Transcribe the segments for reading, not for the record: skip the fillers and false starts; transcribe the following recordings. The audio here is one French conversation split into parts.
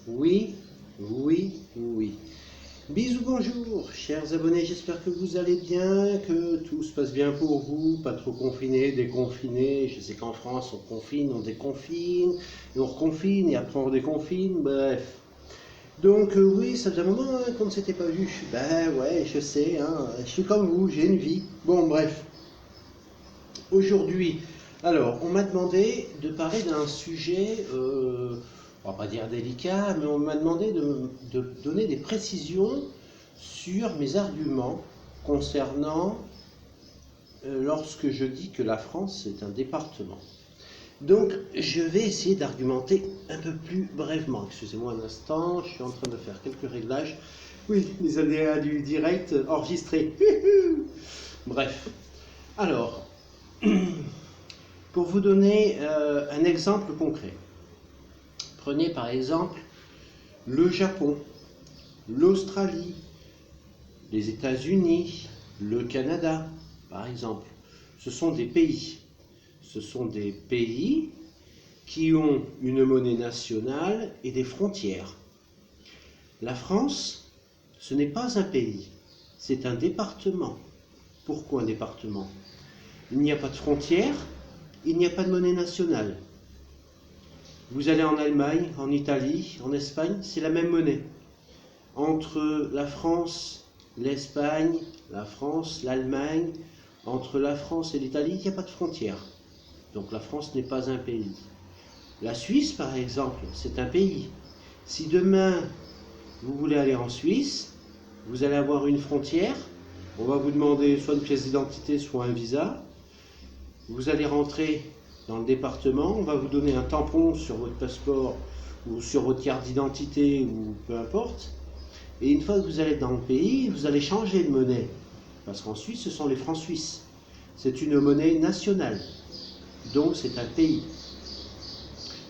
Oui, oui, oui. Bisous, bonjour, chers abonnés, j'espère que vous allez bien, que tout se passe bien pour vous, pas trop confiné, déconfiné. Je sais qu'en France, on confine, on déconfine, et on reconfine, et après on redéconfine, bref. Donc oui, ça faisait un moment qu'on ne s'était pas vu. Ben ouais, je sais, hein, je suis comme vous, j'ai une vie. Bon, bref. Aujourd'hui, alors, on m'a demandé de parler d'un sujet, on va pas dire délicat, mais on m'a demandé de donner des précisions sur mes arguments concernant lorsque je dis que la France est un département. Donc, je vais essayer d'argumenter un peu plus brièvement. Excusez-moi un instant, je suis en train de faire quelques réglages. Oui, les aléas du direct enregistrés. Bref. Alors, pour vous donner un exemple concret, prenez par exemple le Japon, l'Australie, les États-Unis, le Canada, par exemple. Ce sont des pays. Ce sont des pays qui ont une monnaie nationale et des frontières. La France, ce n'est pas un pays, c'est un département. Pourquoi un département? Il n'y a pas de frontières, il n'y a pas de monnaie nationale. Vous allez en Allemagne, en Italie, en Espagne, c'est la même monnaie. Entre la France, l'Espagne, la France, l'Allemagne, entre la France et l'Italie, il n'y a pas de frontière. Donc la France n'est pas un pays. La Suisse, par exemple, c'est un pays. Si demain, vous voulez aller en Suisse, vous allez avoir une frontière, on va vous demander soit une pièce d'identité, soit un visa. Vous allez rentrer dans le département, on va vous donner un tampon sur votre passeport ou sur votre carte d'identité ou peu importe. Et une fois que vous allez dans le pays, vous allez changer de monnaie. Parce qu'en Suisse, ce sont les francs suisses. C'est une monnaie nationale. Donc c'est un pays.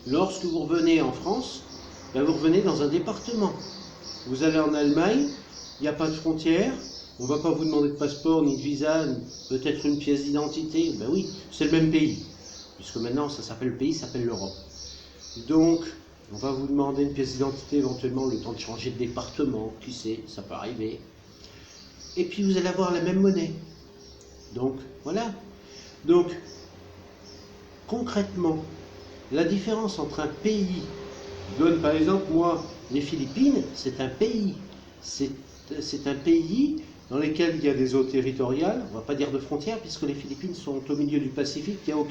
Lorsque vous revenez en France, ben vous revenez dans un département. Vous allez en Allemagne, il n'y a pas de frontière, on ne va pas vous demander de passeport, ni de visa, peut-être une pièce d'identité. Ben oui, c'est le même pays. Puisque maintenant, ça s'appelle le pays, ça s'appelle l'Europe. Donc, on va vous demander une pièce d'identité, éventuellement le temps de changer de département, qui sait, ça peut arriver. Et puis vous allez avoir la même monnaie. Donc, voilà. Donc, concrètement, la différence entre un pays, je donne par exemple, moi, les Philippines, c'est un pays. C'est un pays dans lequel il y a des eaux territoriales, on ne va pas dire de frontières, puisque les Philippines sont au milieu du Pacifique, il n'y a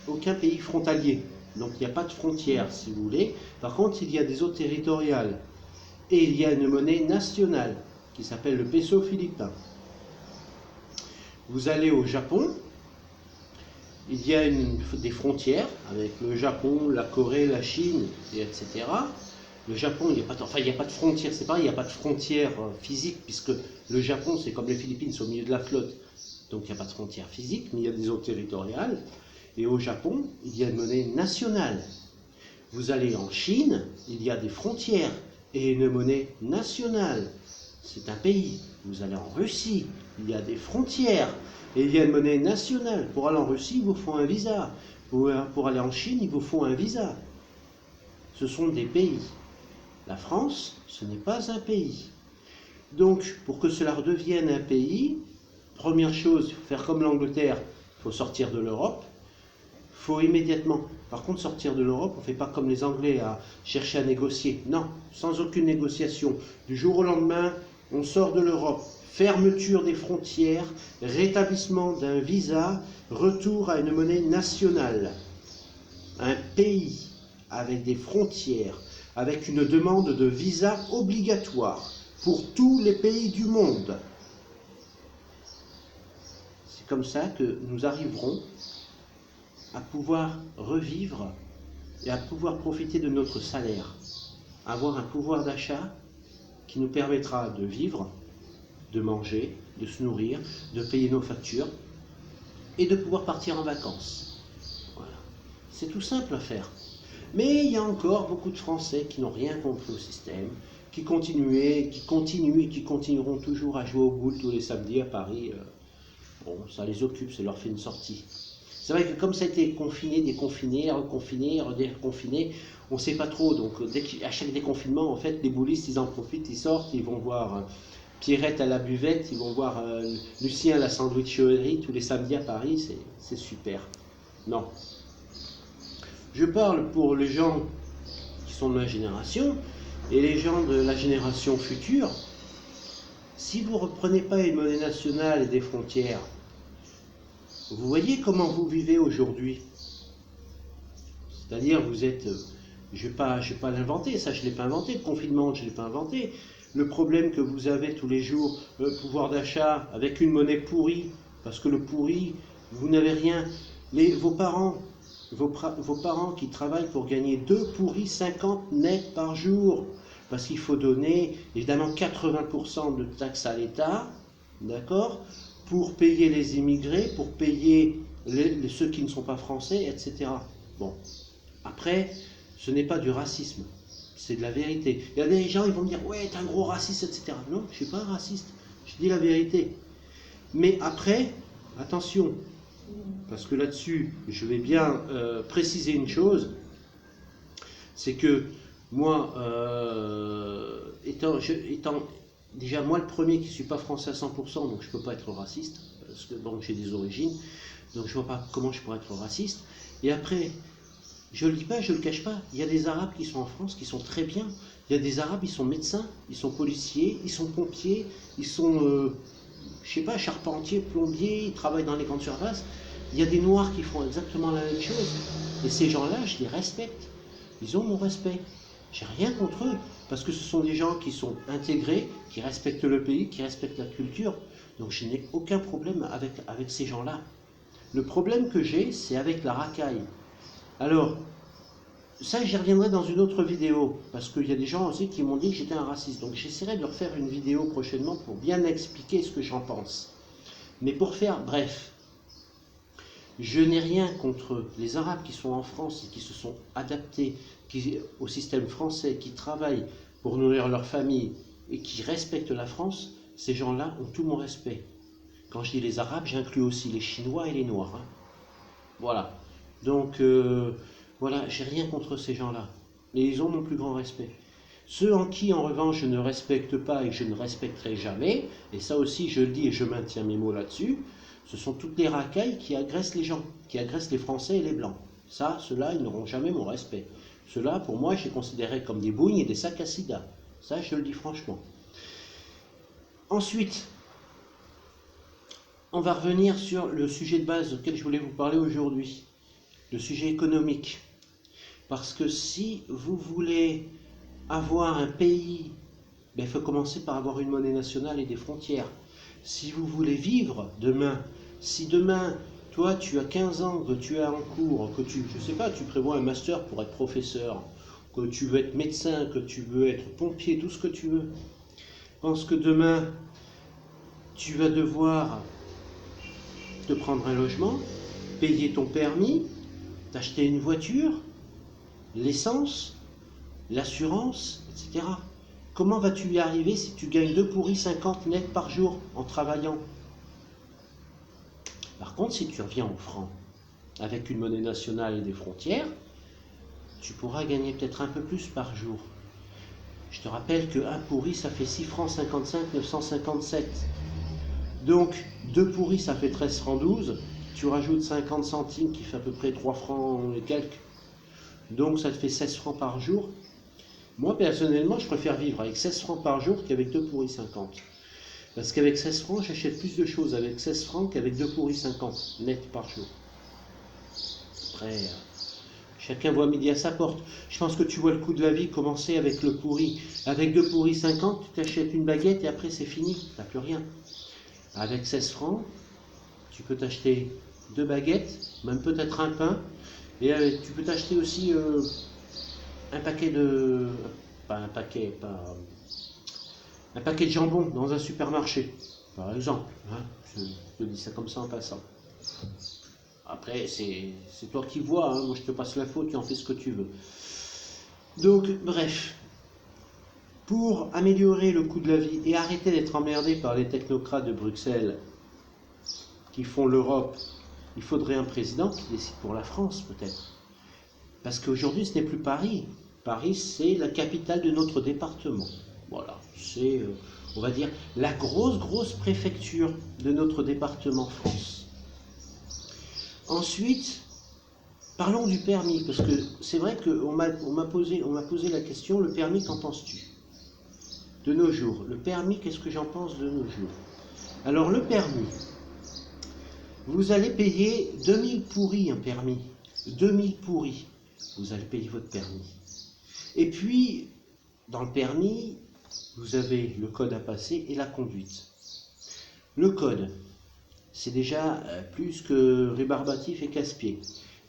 aucun pays frontalier. Donc il n'y a pas de frontières, si vous voulez. Par contre, il y a des eaux territoriales. Et il y a une monnaie nationale, qui s'appelle le peso philippin. Vous allez au Japon, il y a des frontières avec le Japon, la Corée, la Chine, etc. Le Japon, il n'y a pas de frontières, c'est pareil, il n'y a pas de frontières physiques, puisque le Japon, c'est comme les Philippines, c'est au milieu de la flotte. Donc il n'y a pas de frontières physiques, mais il y a des eaux territoriales. Et au Japon, il y a une monnaie nationale. Vous allez en Chine, il y a des frontières et une monnaie nationale. C'est un pays. Vous allez en Russie, il y a des frontières et il y a une monnaie nationale. Pour aller en Russie, il vous faut un visa. Pour aller en Chine, il vous faut un visa. Ce sont des pays. La France, ce n'est pas un pays. Donc, pour que cela redevienne un pays, première chose, il faut faire comme l'Angleterre, il faut sortir de l'Europe. Il faut immédiatement. Par contre, sortir de l'Europe, on ne fait pas comme les Anglais à chercher à négocier. Non, sans aucune négociation. Du jour au lendemain, on sort de l'Europe. Fermeture des frontières, rétablissement d'un visa, retour à une monnaie nationale. Un pays avec des frontières, avec une demande de visa obligatoire pour tous les pays du monde. C'est comme ça que nous arriverons à pouvoir revivre et à pouvoir profiter de notre salaire, avoir un pouvoir d'achat qui nous permettra de vivre, de manger, de se nourrir, de payer nos factures et de pouvoir partir en vacances. Voilà. C'est tout simple à faire. Mais il y a encore beaucoup de Français qui n'ont rien compris au système, qui continuent et qui continueront toujours à jouer au boule tous les samedis à Paris. Bon, ça les occupe, ça leur fait une sortie. C'est vrai que comme ça a été confiné, déconfiné, reconfiné, redéconfiné, on ne sait pas trop. Donc à chaque déconfinement, en fait, les boulistes, ils en profitent, ils sortent, ils vont voir Pierrette à la buvette, ils vont voir Lucien à la sandwicherie tous les samedis à Paris, c'est super. Non. Je parle pour les gens qui sont de ma génération et les gens de la génération future. Si vous ne reprenez pas une monnaie nationale et des frontières, vous voyez comment vous vivez aujourd'hui. C'est-à-dire, vous êtes... je ne vais pas l'inventer, ça je ne l'ai pas inventé, le confinement je ne l'ai pas inventé. Le problème que vous avez tous les jours, pouvoir d'achat avec une monnaie pourrie, parce que le pourri, vous n'avez rien. Vos parents qui travaillent pour gagner 2 pourris 50 nets par jour, parce qu'il faut donner évidemment 80% de taxes à l'État, d'accord, pour payer les immigrés, pour payer ceux qui ne sont pas français, etc. Bon, après, ce n'est pas du racisme, c'est de la vérité. Il y a des gens, ils vont me dire, ouais, t'es un gros raciste, etc. Non, je ne suis pas un raciste, je dis la vérité. Mais après, attention, parce que là-dessus, je vais bien préciser une chose, c'est que moi, étant déjà moi le premier qui ne suis pas français à 100%, donc je ne peux pas être raciste, parce que bon, j'ai des origines, donc je ne vois pas comment je pourrais être raciste. Et après, je ne le dis pas, je ne le cache pas, il y a des Arabes qui sont en France qui sont très bien. Il y a des Arabes, ils sont médecins, ils sont policiers, ils sont pompiers, ils sont, je sais pas, charpentiers, plombiers, ils travaillent dans les grandes surfaces. Il y a des Noirs qui font exactement la même chose. Et ces gens-là, je les respecte. Ils ont mon respect. J'ai rien contre eux, parce que ce sont des gens qui sont intégrés, qui respectent le pays, qui respectent la culture. Donc je n'ai aucun problème avec ces gens-là. Le problème que j'ai, c'est avec la racaille. Alors, ça j'y reviendrai dans une autre vidéo, parce qu'il y a des gens aussi qui m'ont dit que j'étais un raciste. Donc j'essaierai de leur faire une vidéo prochainement pour bien expliquer ce que j'en pense. Mais pour faire bref, je n'ai rien contre les Arabes qui sont en France et qui se sont adaptés au système français, qui travaillent pour nourrir leur famille et qui respectent la France. Ces gens-là ont tout mon respect. Quand je dis les Arabes, j'inclus aussi les Chinois et les Noirs. Hein. Voilà. Donc, voilà, j'ai rien contre ces gens-là. Mais ils ont mon plus grand respect. Ceux en qui, en revanche, je ne respecte pas et que je ne respecterai jamais, et ça aussi je le dis et je maintiens mes mots là-dessus, ce sont toutes les racailles qui agressent les gens, qui agressent les Français et les Blancs. Ça, ceux-là, ils n'auront jamais mon respect. Ceux-là, pour moi, je les considérais comme des bougnes et des sacs à sida. Ça, je le dis franchement. Ensuite, on va revenir sur le sujet de base auquel je voulais vous parler aujourd'hui, le sujet économique. Parce que si vous voulez avoir un pays, il faut commencer par avoir une monnaie nationale et des frontières. Si vous voulez vivre demain, si demain, toi, tu as 15 ans, que tu es en cours, que tu, je sais pas, tu prévois un master pour être professeur, que tu veux être médecin, que tu veux être pompier, tout ce que tu veux, pense que demain, tu vas devoir te prendre un logement, payer ton permis, t'acheter une voiture, l'essence, l'assurance, etc. Comment vas-tu y arriver si tu gagnes 2 pourris 50 nets par jour en travaillant? Par contre, si tu reviens au franc, avec une monnaie nationale et des frontières, tu pourras gagner peut-être un peu plus par jour. Je te rappelle que 1 pourri, ça fait 6 francs 55, 957. Donc, 2 pourris, ça fait 13 francs 12. Tu rajoutes 50 centimes, qui fait à peu près 3 francs et quelques. Donc, ça te fait 16 francs par jour. Moi, personnellement, je préfère vivre avec 16 francs par jour qu'avec 2 pourris 50. Parce qu'avec 16 francs, j'achète plus de choses avec 16 francs qu'avec 2 pourris 50 net par jour. Après, chacun voit midi à sa porte. Je pense que tu vois le coût de la vie commencer avec le pourri. Avec 2 pourris 50, tu t'achètes une baguette et après c'est fini, tu n'as plus rien. Avec 16 francs, tu peux t'acheter 2 baguettes, même peut-être un pain, et tu peux t'acheter aussi un paquet de... un paquet de jambon dans un supermarché, par exemple. Hein, je te dis ça comme ça en passant. Après, c'est toi qui vois, hein, moi je te passe l'info, tu en fais ce que tu veux. Donc, bref, pour améliorer le coût de la vie et arrêter d'être emmerdé par les technocrates de Bruxelles qui font l'Europe il faudrait un président qui décide pour la France, peut-être. Parce qu'aujourd'hui, ce n'est plus Paris. Paris, c'est la capitale de notre département. Voilà, c'est, on va dire, la grosse préfecture de notre département France. Ensuite, parlons du permis, parce que c'est vrai qu'on m'a posé la question, le permis, qu'en penses-tu? De nos jours, le permis, qu'est-ce que j'en pense de nos jours? Alors, le permis, vous allez payer 2000 pourris un permis. 2000 pourris, vous allez payer votre permis. Et puis, dans le permis, vous avez le code à passer et la conduite. Le code, c'est déjà plus que rébarbatif et casse-pied,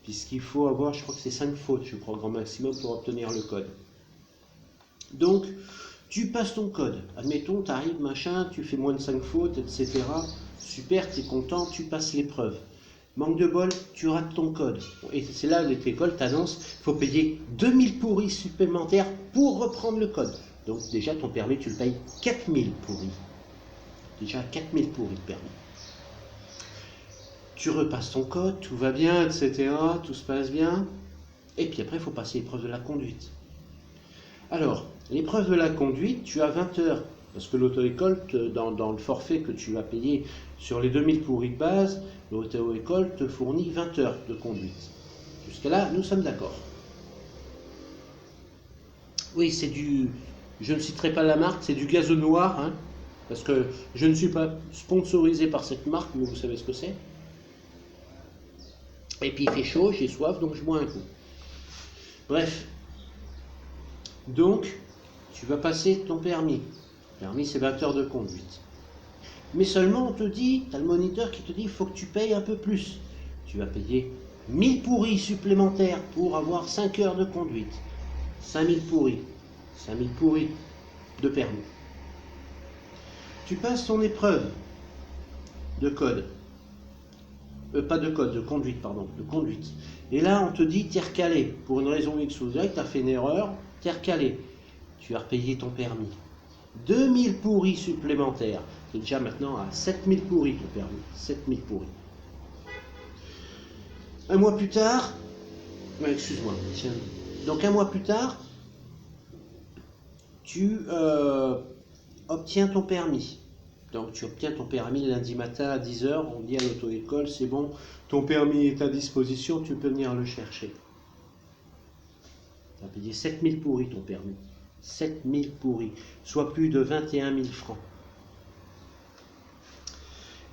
puisqu'il faut avoir, je crois que c'est 5 fautes, je crois, grand maximum pour obtenir le code. Donc, tu passes ton code. Admettons, tu arrives, machin, tu fais moins de 5 fautes, etc. Super, tu es content, tu passes l'épreuve. Manque de bol, tu rates ton code. Et c'est là où l'école t'annonce qu'il faut payer 2000 pourris supplémentaires pour reprendre le code. Donc déjà, ton permis, tu le payes 4000 pourris. Déjà 4000 pourris de permis. Tu repasses ton code, tout va bien, etc. Tout se passe bien. Et puis après, il faut passer l'épreuve de la conduite. Alors, l'épreuve de la conduite, tu as 20 heures. Parce que l'auto-école, dans le forfait que tu vas payer sur les 2000 pourris de base, l'auto-école te fournit 20 heures de conduite. Jusqu'à là, nous sommes d'accord. Oui, c'est du... Je ne citerai pas la marque, c'est du gazon noir, hein, parce que je ne suis pas sponsorisé par cette marque, mais vous savez ce que c'est. Et puis il fait chaud, j'ai soif, donc je bois un coup. Bref. Donc, tu vas passer ton permis. Le permis, c'est 20 heures de conduite. Mais seulement, on te dit, tu as le moniteur qui te dit, il faut que tu payes un peu plus. Tu vas payer 1000 pourris supplémentaires pour avoir 5 heures de conduite. 5000 pourris. 5000 pourris de permis. Tu passes ton épreuve de code. Pas de code, de conduite, pardon. De conduite. Et là, on te dit, t'es recalé. Pour une raison X ou Y, tu as fait une erreur, t'es recalé. Tu as repayé ton permis. 2000 pourris supplémentaires. C'est déjà maintenant à 7000 pourris le permis. 7000 pourris. Un mois plus tard, excuse-moi, tiens. Donc un mois plus tard, tu obtiens ton permis. Donc tu obtiens ton permis lundi matin à 10h, on dit à l'auto-école, c'est bon, ton permis est à disposition, tu peux venir le chercher. Tu as payé 7000 pourris ton permis. 7000 pourris, soit plus de 21 000 francs.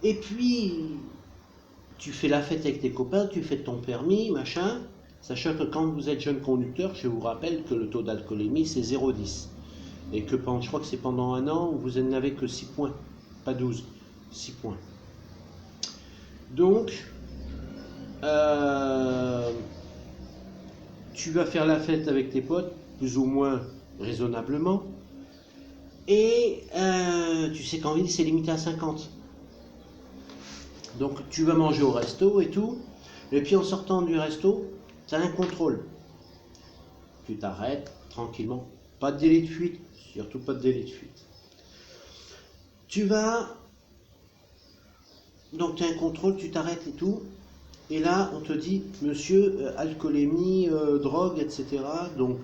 Et puis, tu fais la fête avec tes copains, tu fais ton permis, machin, sachant que quand vous êtes jeune conducteur, je vous rappelle que le taux d'alcoolémie, c'est 0,10. Et que je crois que c'est pendant un an, vous n'avez que 6 points, pas 12, 6 points. Donc, tu vas faire la fête avec tes potes, plus ou moins raisonnablement, et tu sais qu'en ville, c'est limité à 50. Donc tu vas manger au resto et tout, et puis en sortant du resto, tu as un contrôle. Tu t'arrêtes tranquillement, pas de délit de fuite, surtout pas de délit de fuite. Tu vas, donc tu as un contrôle, tu t'arrêtes et tout, et là on te dit, monsieur, alcoolémie, drogue, etc. Donc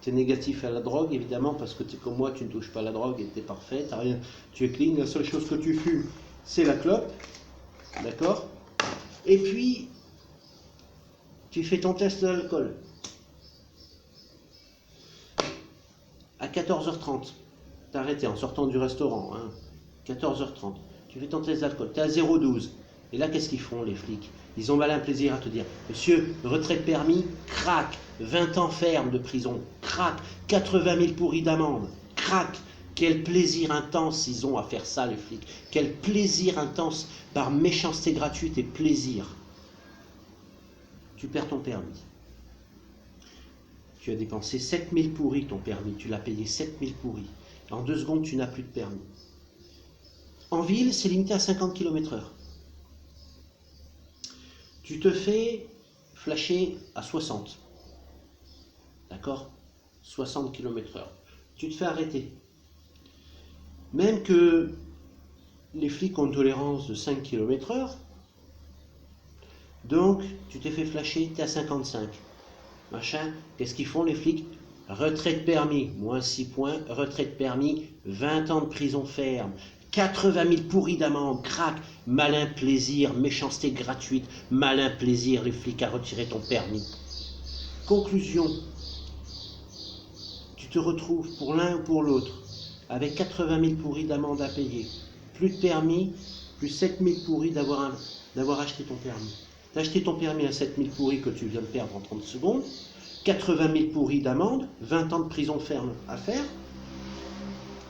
tu es négatif à la drogue, évidemment, parce que tu es comme moi, tu ne touches pas à la drogue et tu es parfait, t'as rien, tu es clean, la seule chose que tu fumes, c'est la clope. D'accord? Et puis, tu fais ton test d'alcool. À 14h30. T'as arrêté en sortant du restaurant. Hein. 14h30. Tu fais ton test d'alcool. T'es à 0,12. Et là, qu'est-ce qu'ils font, les flics? Ils ont malin plaisir à te dire, monsieur, retrait de permis, crac, 20 ans ferme de prison, crac, 80 000 pourris d'amende, crac. Quel plaisir intense ils ont à faire ça, les flics. Quel plaisir intense par méchanceté gratuite et plaisir. Tu perds ton permis. Tu as dépensé 7000 pourris ton permis. Tu l'as payé 7000 pourris. En 2 secondes, tu n'as plus de permis. En ville, c'est limité à 50 km/h. Tu te fais flasher à 60. D'accord? 60 km/h. Tu te fais arrêter. Même que les flics ont une tolérance de 5 km/h, Donc, tu t'es fait flasher, tu es à 55. Machin, qu'est-ce qu'ils font les flics? Retrait de permis, moins 6 points, retrait de permis, 20 ans de prison ferme, 80 000 pourris d'amende, crac, malin plaisir, méchanceté gratuite, malin plaisir, les flics à retirer ton permis. Conclusion, tu te retrouves pour l'un ou pour l'autre, avec 80 000 pourris d'amende à payer, plus de permis, plus 7 000 pourris d'avoir acheté ton permis. Tu as acheté ton permis à 7 000 pourris que tu viens de perdre en 30 secondes, 80 000 pourris d'amende, 20 ans de prison ferme à faire.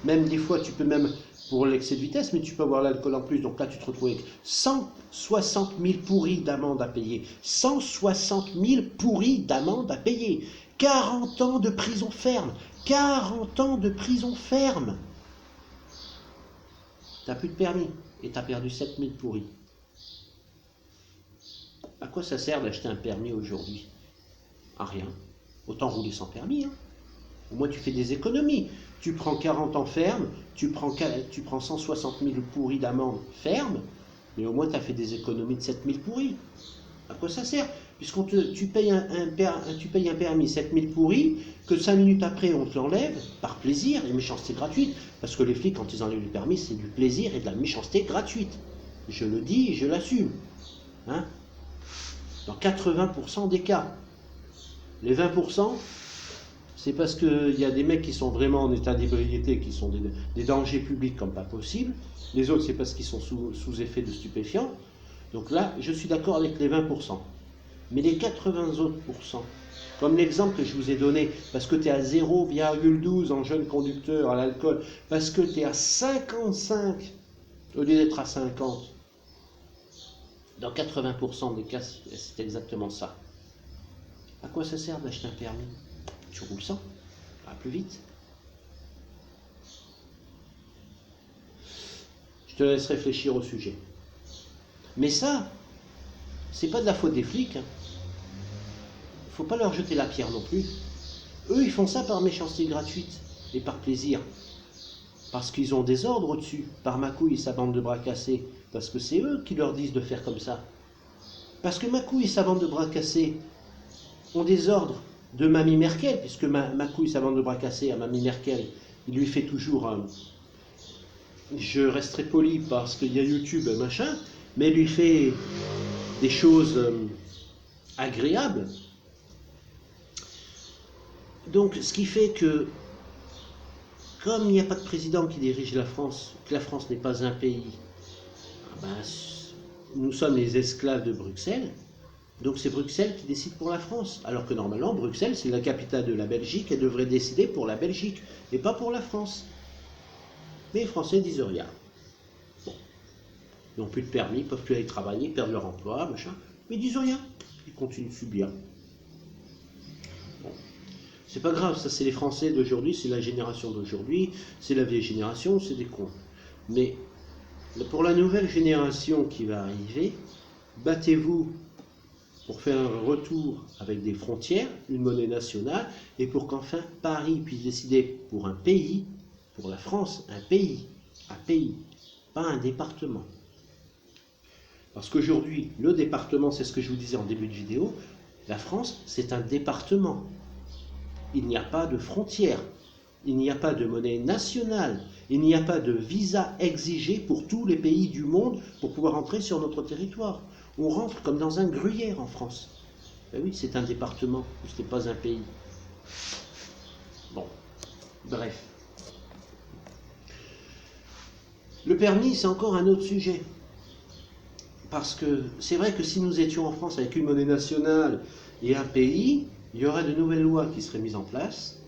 Même des fois, tu peux même, pour l'excès de vitesse, mais tu peux avoir l'alcool en plus. Donc là, tu te retrouves avec 160 000 pourris d'amende à payer. 160 000 pourris d'amende à payer. 40 ans de prison ferme. 40 ans de prison ferme. Tu n'as plus de permis et tu as perdu 7 000 pourris. À quoi ça sert d'acheter un permis aujourd'hui? À rien. Autant rouler sans permis. Hein. Au moins tu fais des économies. Tu prends 40 ans ferme, tu prends 160 000 pourris d'amende ferme, mais au moins tu as fait des économies de 7 000 pourris. À quoi ça sert? Tu payes un permis 7 000 pourris, que 5 minutes après on te l'enlève, par plaisir et méchanceté gratuite. Parce que les flics, quand ils enlèvent le permis, c'est du plaisir et de la méchanceté gratuite. Je le dis et je l'assume. Hein? Dans 80% des cas. Les 20%, c'est parce qu'il y a des mecs qui sont vraiment en état d'ébriété, qui sont des dangers publics comme pas possible. Les autres, c'est parce qu'ils sont sous effet de stupéfiants. Donc là, je suis d'accord avec les 20%. Mais les 80 autres pourcents, comme l'exemple que je vous ai donné, parce que tu es à 0,12 en jeune conducteur à l'alcool, parce que tu es à 55 au lieu d'être à 50, dans 80% des cas, c'est exactement ça. À quoi ça sert d'acheter un permis? Tu roules sans, va plus vite. Je te laisse réfléchir au sujet. Mais ça, c'est pas de la faute des flics. Faut pas leur jeter la pierre non plus. Eux, ils font ça par méchanceté gratuite et par plaisir. Parce qu'ils ont des ordres au-dessus, par Macouille et sa bande de bras cassés. Parce que c'est eux qui leur disent de faire comme ça. Parce que Macouille et sa bande de bras cassés ont des ordres de Mamie Merkel, puisque Macouille et sa bande de bras cassés à Mamie Merkel, il lui fait toujours je resterai poli parce qu'il y a YouTube, machin, mais il lui fait des choses agréables. Donc, ce qui fait que, comme il n'y a pas de président qui dirige la France, que la France n'est pas un pays, ben, nous sommes les esclaves de Bruxelles, donc c'est Bruxelles qui décide pour la France. Alors que normalement, Bruxelles, c'est la capitale de la Belgique et devrait décider pour la Belgique, et pas pour la France. Mais les Français disent rien. Bon. Ils n'ont plus de permis, ils ne peuvent plus aller travailler, ils perdent leur emploi, machin, mais ils disent rien. Ils continuent de subir. Bon. C'est pas grave, ça c'est les Français d'aujourd'hui, c'est la génération d'aujourd'hui, c'est la vieille génération, c'est des cons. Mais pour la nouvelle génération qui va arriver, battez-vous pour faire un retour avec des frontières, une monnaie nationale, et pour qu'enfin Paris puisse décider pour un pays, pour la France, un pays, pas un département. Parce qu'aujourd'hui, le département, c'est ce que je vous disais en début de vidéo, la France, c'est un département. Il n'y a pas de frontières, il n'y a pas de monnaie nationale, il n'y a pas de visa exigé pour tous les pays du monde pour pouvoir entrer sur notre territoire. On rentre comme dans un gruyère en France. Ben oui, c'est un département, ce n'est pas un pays. Bon, bref. Le permis, c'est encore un autre sujet. Parce que c'est vrai que si nous étions en France avec une monnaie nationale et un pays, il y aurait de nouvelles lois qui seraient mises en place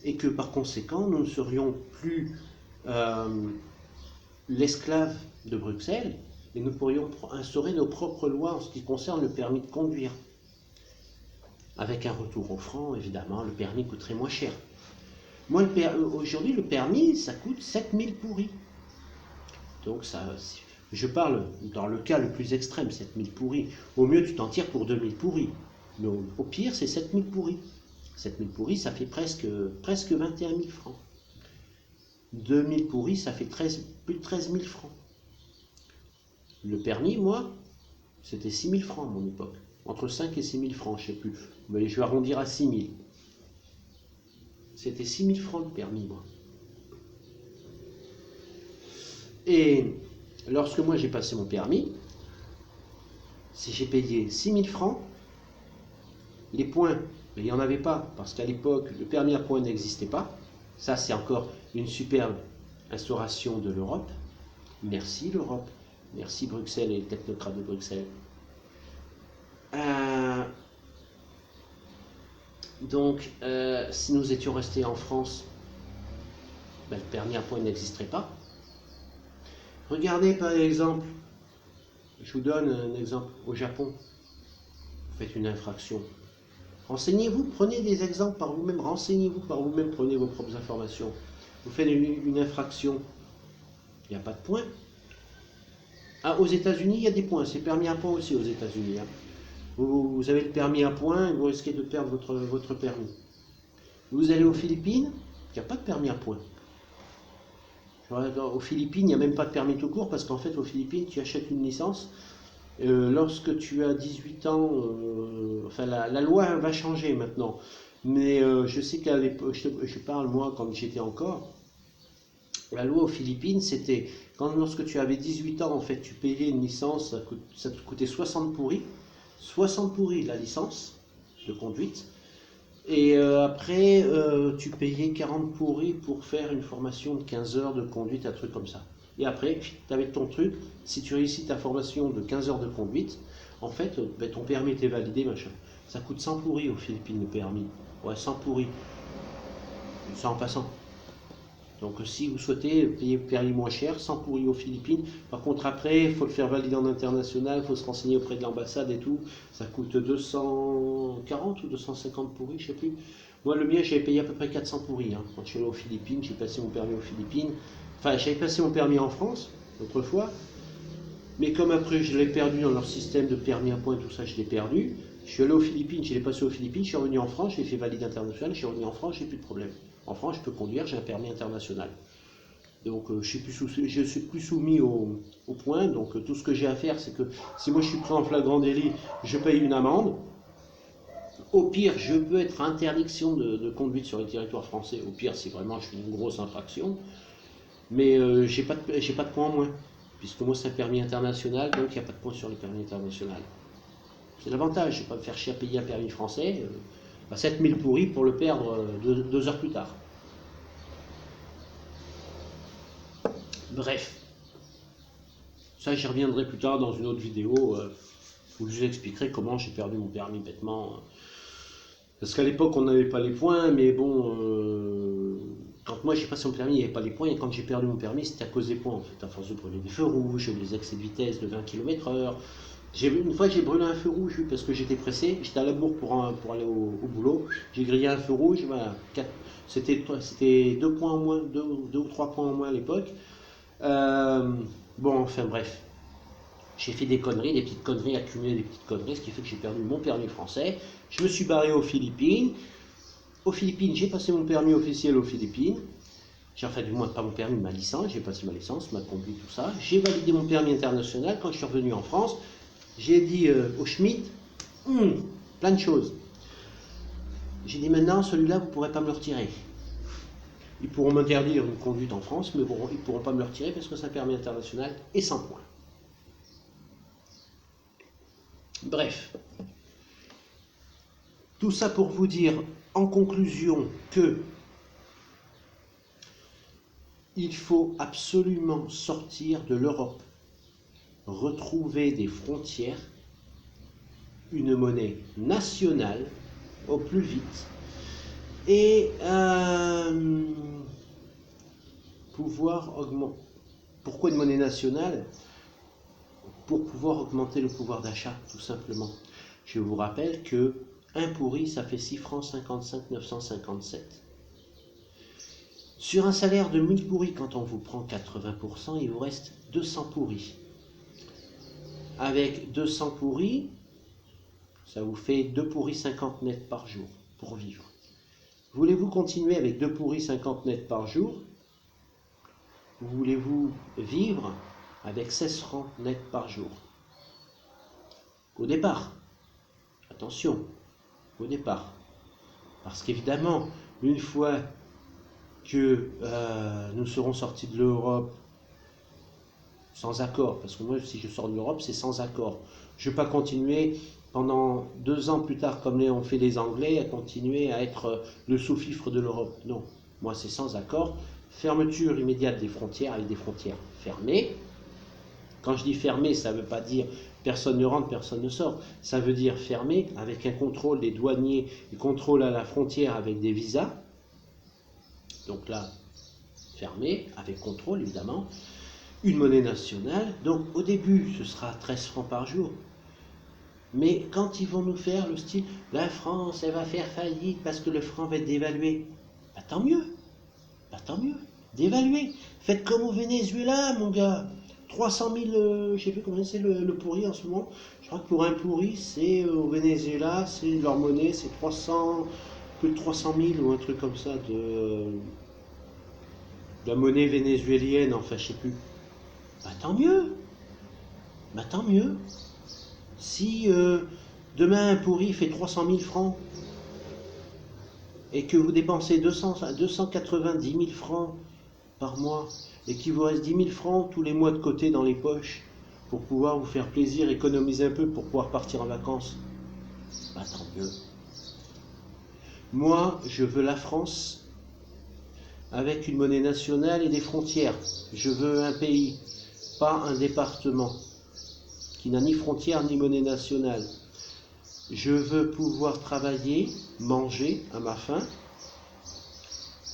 et que par conséquent, nous ne serions plus l'esclave de Bruxelles et nous pourrions instaurer nos propres lois en ce qui concerne le permis de conduire. Avec un retour au franc, évidemment, le permis coûterait moins cher. Moi, aujourd'hui, le permis, ça coûte 7 000 pourris. Donc, je parle dans le cas le plus extrême, 7 000 pourris. Au mieux, tu t'en tires pour 2 000 pourris. Mais au pire, c'est 7 000 pourris. 7 000 pourris, ça fait presque 21 000 francs. 2 000 pourris, ça fait plus de 13 000 francs. Le permis, moi, C'était 6 000 francs à mon époque. Entre 5 et 6 000 francs, je ne sais plus. Mais je vais arrondir à 6 000. C'était 6 000 francs le permis, moi. Et lorsque moi j'ai passé mon permis, si j'ai payé 6 000 francs, les points, mais il n'y en avait pas, parce qu'à l'époque, le permis à points n'existait pas. Ça, c'est encore une superbe instauration de l'Europe. Merci l'Europe. Merci Bruxelles et les technocrates de Bruxelles. Donc, si nous étions restés en France, ben, le permis à points n'existerait pas. Regardez par exemple, je vous donne un exemple, au Japon, vous faites une infraction. Renseignez-vous, prenez des exemples par vous-même, renseignez-vous par vous-même, prenez vos propres informations. Vous faites une infraction, il n'y a pas de points. Ah, aux États-Unis, il y a des points, c'est permis à points aussi aux États-Unis. Hein. Vous avez le permis à points et vous risquez de perdre votre permis. Vous allez aux Philippines, il n'y a pas de permis à points. Aux Philippines, il n'y a même pas de permis tout court parce qu'en fait, aux Philippines, tu achètes une licence. Lorsque tu as 18 ans, enfin la loi va changer maintenant. Mais je sais qu'à l'époque, je parle moi quand j'étais encore, la loi aux Philippines, c'était lorsque tu avais 18 ans, en fait, tu payais une licence, ça te coûtait 60 pourris. 60 pourris la licence de conduite. Et après, tu payais 40 pourris pour faire une formation de 15 heures de conduite, un truc comme ça. Et après, tu avais ton truc, si tu réussis ta formation de 15 heures de conduite, en fait, ben, ton permis était validé, machin. Ça coûte 100 pourris aux Philippines, le permis. Ouais, 100 pourris. Ça en passant. Donc si vous souhaitez payer le permis moins cher, 100 pourris aux Philippines. Par contre après, il faut le faire valider en international, il faut se renseigner auprès de l'ambassade et tout. Ça coûte 240 ou 250 pourris, je ne sais plus. Moi le mien, j'avais payé à peu près 400 pourris. Hein. Quand je suis allé aux Philippines, j'ai passé mon permis aux Philippines. Enfin, j'avais passé mon permis en France, l'autre fois. Mais comme après je l'ai perdu dans leur système de permis à points, tout ça, je l'ai perdu. Je suis allé aux Philippines, je l'ai passé aux Philippines, je suis revenu en France, j'ai fait valider international, je suis revenu en France, j'ai plus de problème. En France, je peux conduire, j'ai un permis international. Donc, je suis plus soumis au point. Donc, tout ce que j'ai à faire, c'est que si moi je suis pris en flagrant délit, je paye une amende. Au pire, je peux être interdiction de conduite sur le territoire français. Au pire, si vraiment je fais une grosse infraction. Mais j'ai pas de points en moins. Puisque moi, c'est un permis international, donc il n'y a pas de points sur le permis international. C'est l'avantage, je ne vais pas me faire chier à payer un permis français. 7000 pourris pour le perdre 2 heures plus tard. Bref, ça j'y reviendrai plus tard dans une autre vidéo où je vous expliquerai comment j'ai perdu mon permis bêtement. Parce qu'à l'époque on n'avait pas les points, mais bon, quand moi j'ai passé mon permis il n'y avait pas les points, et quand j'ai perdu mon permis c'était à cause des points en fait, à force de brûler des feux rouges, des excès de vitesse de 20 km/h. Une fois j'ai brûlé un feu rouge parce que j'étais pressé, j'étais à la bourre pour aller au boulot, j'ai grillé un feu rouge, voilà, c'était 2 points en moins, 2 ou 3 points en moins à l'époque. Bon, enfin bref, j'ai fait des conneries, des petites conneries, accumulé des petites conneries, ce qui fait que j'ai perdu mon permis français. Je me suis barré aux Philippines. Aux Philippines, j'ai passé mon permis officiel aux Philippines. J'ai enfin du moins pas mon permis, ma licence. J'ai passé ma licence, ma conduite, tout ça. J'ai validé mon permis international. Quand je suis revenu en France, j'ai dit au Schmitt, plein de choses. J'ai dit maintenant, celui-là, vous ne pourrez pas me le retirer. Ils pourront m'interdire une conduite en France, mais bon, ils ne pourront pas me le retirer parce que c'est un permis international et sans points. Bref. Tout ça pour vous dire en conclusion que il faut absolument sortir de l'Europe, retrouver des frontières, une monnaie nationale au plus vite et pouvoir augmenter. Pourquoi une monnaie nationale? Pour pouvoir augmenter le pouvoir d'achat, tout simplement. Je vous rappelle que 1 pourri, ça fait 6 francs 55 957. Sur un salaire de 1000 pourris, quand on vous prend 80%, il vous reste 200 pourris. Avec 200 pourris, ça vous fait 2 pourris 50 nets par jour pour vivre. Voulez-vous continuer avec 2 pourris 50 nets par jour? Voulez-vous vivre avec 16 francs nets par jour? Au départ. Attention, au départ. Parce qu'évidemment, une fois que nous serons sortis de l'Europe sans accord, parce que moi, si je sors de l'Europe, c'est sans accord. Je ne vais pas continuer pendant 2 ans plus tard, comme ont fait les Anglais, à continuer à être le sous-fifre de l'Europe. Non, moi, c'est sans accord. Fermeture immédiate des frontières, avec des frontières fermées. Quand je dis fermé, ça ne veut pas dire personne ne rentre, personne ne sort. Ça veut dire fermé, avec un contrôle des douaniers, et contrôle à la frontière avec des visas. Donc là, fermé, avec contrôle évidemment. Une monnaie nationale. Donc au début, ce sera 13 francs par jour. Mais quand ils vont nous faire le style, la France, elle va faire faillite parce que le franc va être dévalué. Bah tant mieux. Bah tant mieux. Dévaluer. Faites comme au Venezuela, mon gars. 300 000, je ne sais plus combien c'est le pourri en ce moment. Je crois que pour un pourri, c'est au Venezuela, c'est leur monnaie, c'est 300, plus de 300 000 ou un truc comme ça de la monnaie vénézuélienne, enfin je sais plus. Bah tant mieux. Bah tant mieux. Si demain un pourri fait 300 000 francs et que vous dépensez 290 000 francs par mois et qu'il vous reste 10 000 francs tous les mois de côté dans les poches pour pouvoir vous faire plaisir, économiser un peu pour pouvoir partir en vacances, bah tant mieux. Moi, je veux la France avec une monnaie nationale et des frontières. Je veux un pays, pas un département qui n'a ni frontières ni monnaie nationale. Je veux pouvoir travailler, manger à ma faim.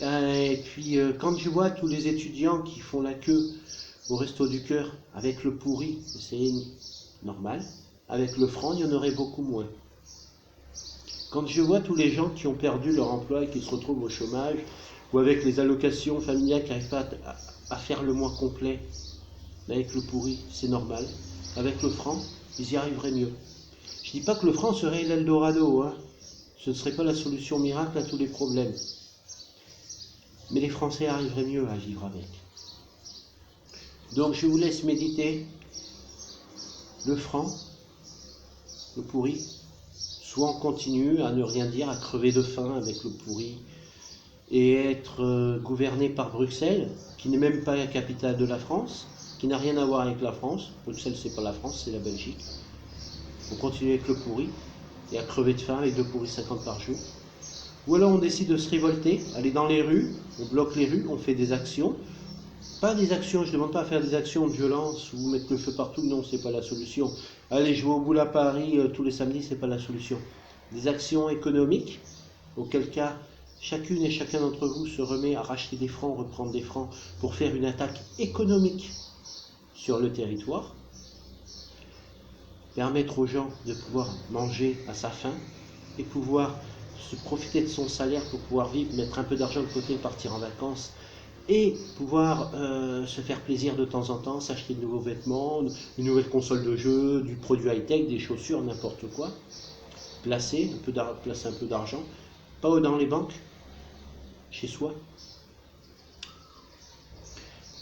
Et puis quand je vois tous les étudiants qui font la queue au Resto du Cœur avec le pourri, c'est normal. Avec le franc, il y en aurait beaucoup moins. Quand je vois tous les gens qui ont perdu leur emploi et qui se retrouvent au chômage, ou avec les allocations familiales qui n'arrivent pas à faire le mois complet, avec le pourri, c'est normal. Avec le franc, ils y arriveraient mieux. Je ne dis pas que le franc serait l'Eldorado, hein. Ce ne serait pas la solution miracle à tous les problèmes. Mais les Français arriveraient mieux à vivre avec. Donc je vous laisse méditer. Le franc, le pourri, soit on continue à ne rien dire, à crever de faim avec le pourri, et être gouverné par Bruxelles, qui n'est même pas la capitale de la France, qui n'a rien à voir avec la France. Bruxelles, c'est pas la France, c'est la Belgique. On continue avec le pourri, et à crever de faim avec 2 pourris 50 par jour. Ou alors on décide de se révolter, aller dans les rues, on bloque les rues, on fait des actions. Pas des actions, je ne demande pas à faire des actions de violence ou mettre le feu partout, non, c'est pas la solution. Aller jouer au boule à Paris tous les samedis, c'est pas la solution. Des actions économiques, auquel cas chacune et chacun d'entre vous se remet à racheter des francs, reprendre des francs pour faire une attaque économique sur le territoire, permettre aux gens de pouvoir manger à sa faim et pouvoir se profiter de son salaire pour pouvoir vivre, mettre un peu d'argent de côté, partir en vacances et pouvoir se faire plaisir de temps en temps, s'acheter de nouveaux vêtements, une nouvelle console de jeu, du produit high-tech, des chaussures, n'importe quoi, placer un peu d'argent, pas dans les banques, chez soi.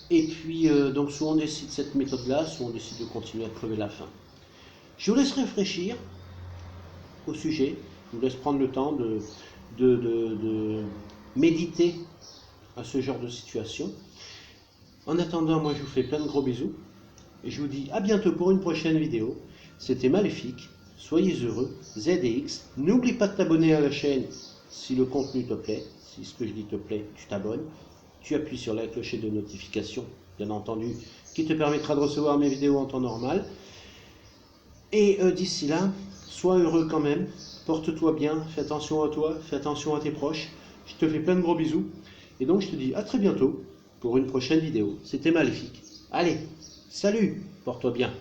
Et puis, donc soit on décide cette méthode-là, soit on décide de continuer à crever la faim. Je vous laisse réfléchir au sujet, je vous laisse prendre le temps de méditer à ce genre de situation. En attendant, moi je vous fais plein de gros bisous, et je vous dis à bientôt pour une prochaine vidéo. C'était Maléfique, soyez heureux, ZDX, n'oublie pas de t'abonner à la chaîne si le contenu te plaît, si ce que je dis te plaît, tu t'abonnes, tu appuies sur la clochette de notification, bien entendu, qui te permettra de recevoir mes vidéos en temps normal. Et d'ici là, sois heureux quand même, porte-toi bien, fais attention à toi, fais attention à tes proches, je te fais plein de gros bisous, et donc je te dis à très bientôt pour une prochaine vidéo. C'était Maléfique. Allez, salut, porte-toi bien.